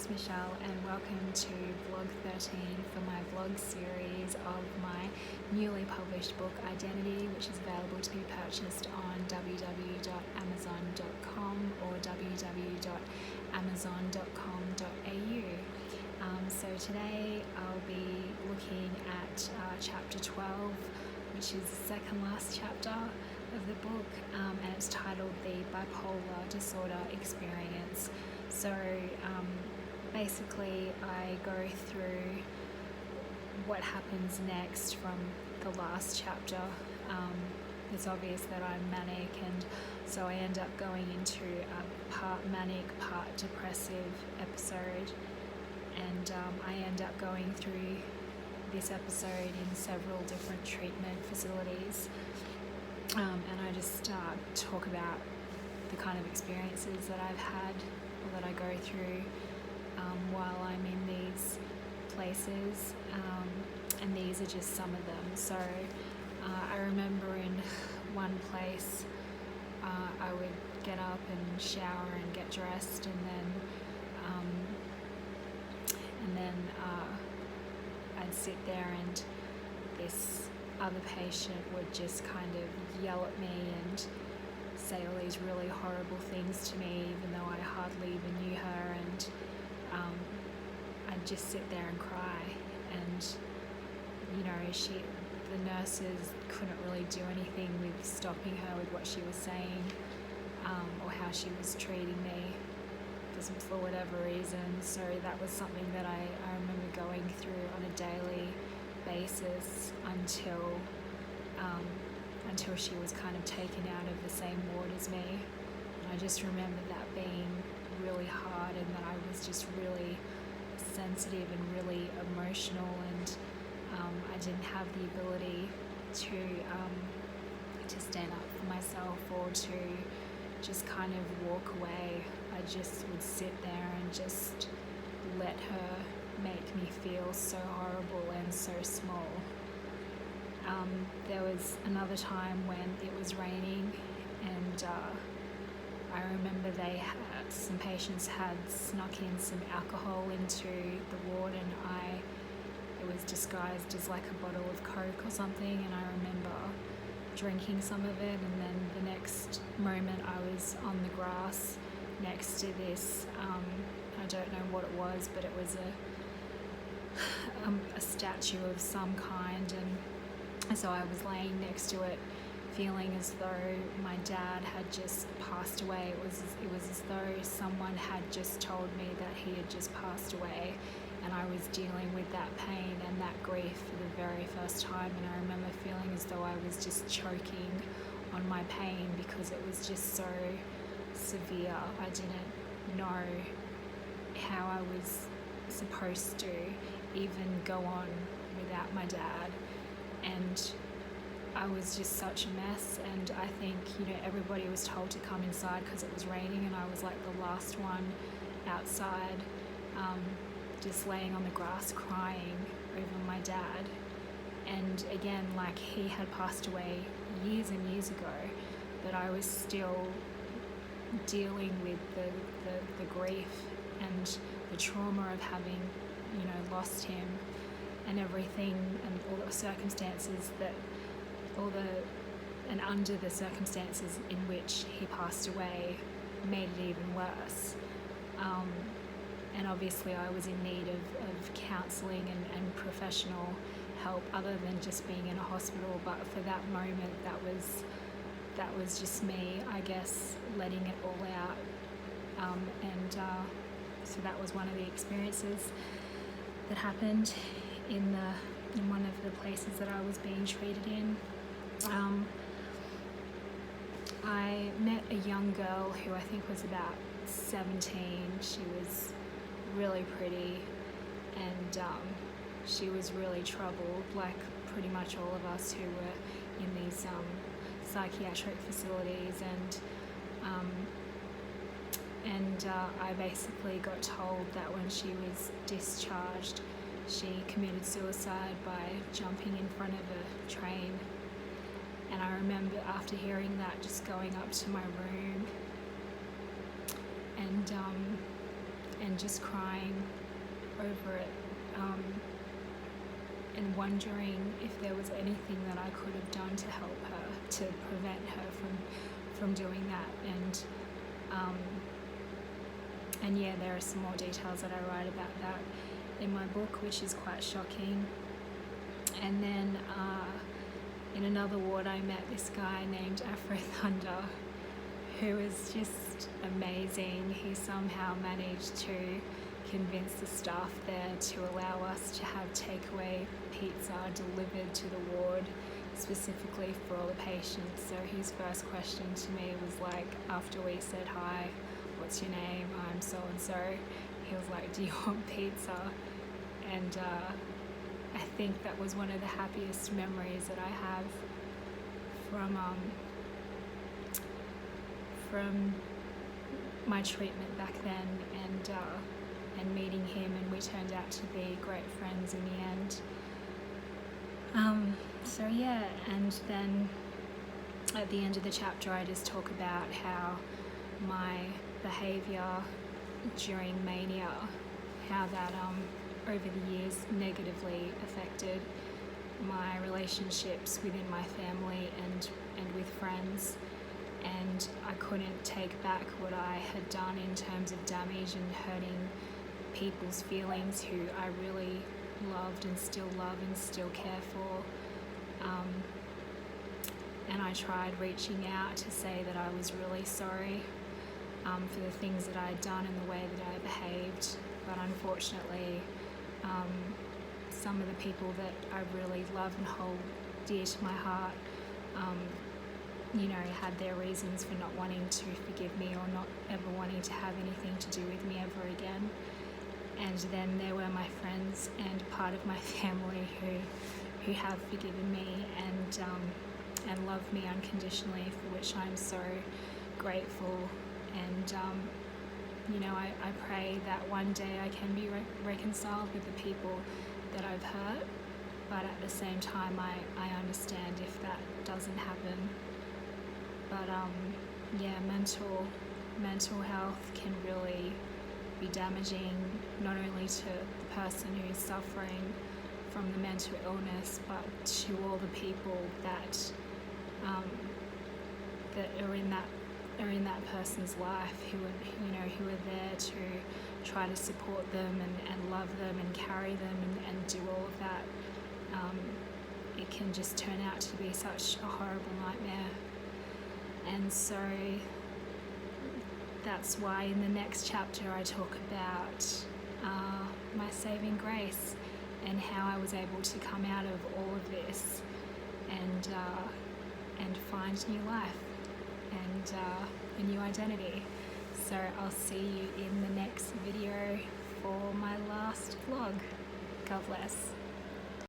it's Michelle and welcome to vlog 13 for my vlog series of my newly published book Identity, which is available to be purchased on www.amazon.com or www.amazon.com.au. So today I'll be looking at chapter 12, which is the second last chapter of the book, and it's titled The Bipolar Disorder Experience. So basically I go through what happens next from the last chapter. It's obvious that I'm manic, and so I end up going into a part manic, part depressive episode, and I end up going through this episode in several different treatment facilities, and I just talk about the kind of experiences that I've had or that I go through while I'm in these places, and these are just some of them. So I remember in one place I would get up and shower and get dressed, and then I'd sit there and this other patient would just kind of yell at me and say all these really horrible things to me, even though I hardly even knew her, and I'd just sit there and cry. And the nurses couldn't really do anything with stopping her with what she was saying, or how she was treating me for whatever reason. So that was something that I remember going through on a daily basis until she was kind of taken out of the same ward as me. And I just remember that being really hard, and that I was just really sensitive and really emotional, and I didn't have the ability to stand up for myself or to just kind of walk away. I just would sit there and just let her make me feel so horrible and so small. There was another time when it was raining, and I remember some patients had snuck in some alcohol into the ward, and it was disguised as like a bottle of Coke or something, and I remember drinking some of it, and then the next moment I was on the grass next to this, I don't know what it was, but it was a statue of some kind, and so I was laying next to it feeling as though my dad had just passed away. It was as though someone had just told me that he had just passed away, and I was dealing with that pain and that grief for the very first time. And I remember feeling as though I was just choking on my pain because it was just so severe. I didn't know how I was supposed to even go on without my dad, and I was just such a mess. And I think everybody was told to come inside because it was raining, and I was like the last one outside, just laying on the grass crying over my dad. And again, like, he had passed away years and years ago, but I was still dealing with the grief and the trauma of having lost him, and everything, and all the circumstances and under the circumstances in which he passed away made it even worse. And obviously I was in need of counselling and professional help other than just being in a hospital, but for that moment that was just me, I guess, letting it all out. So that was one of the experiences that happened in one of the places that I was being treated in. I met a young girl who I think was about 17. She was really pretty, and she was really troubled, like pretty much all of us who were in these psychiatric facilities, and I basically got told that when she was discharged, she committed suicide by jumping in front of a train. And I remember after hearing that, just going up to my room and and just crying over it, and wondering if there was anything that I could have done to help her, to prevent her from doing that. And yeah, there are some more details that I write about that in my book, which is quite shocking. And then in another ward, I met this guy named Afro Thunder, who was just amazing. He somehow managed to convince the staff there to allow us to have takeaway pizza delivered to the ward specifically for all the patients. So his first question to me was like, after we said hi, what's your name? I'm so and so. He was like, do you want pizza? And I think that was one of the happiest memories that I have from my treatment back then, and meeting him, and we turned out to be great friends in the end. So yeah, and then at the end of the chapter I just talk about how my behaviour during mania, how that over the years negatively affected my relationships within my family and with friends, and I couldn't take back what I had done in terms of damage and hurting people's feelings who I really loved and still love and still care for. And I tried reaching out to say that I was really sorry for the things that I had done and the way that I behaved, but unfortunately some of the people that I really love and hold dear to my heart had their reasons for not wanting to forgive me or not ever wanting to have anything to do with me ever again. And then there were my friends and part of my family who have forgiven me and love me unconditionally, for which I'm so grateful. And I pray that one day I can be reconciled with the people that I've hurt, but at the same time I understand if that doesn't happen. But mental health can really be damaging, not only to the person who's suffering from the mental illness, but to all the people that are in that person's life, who are there to try to support them and love them and carry them and do all of that. It can just turn out to be such a horrible nightmare. And so that's why in the next chapter I talk about my saving grace and how I was able to come out of all of this and find new life and a new identity. So I'll see you in the next video for my last vlog. God bless.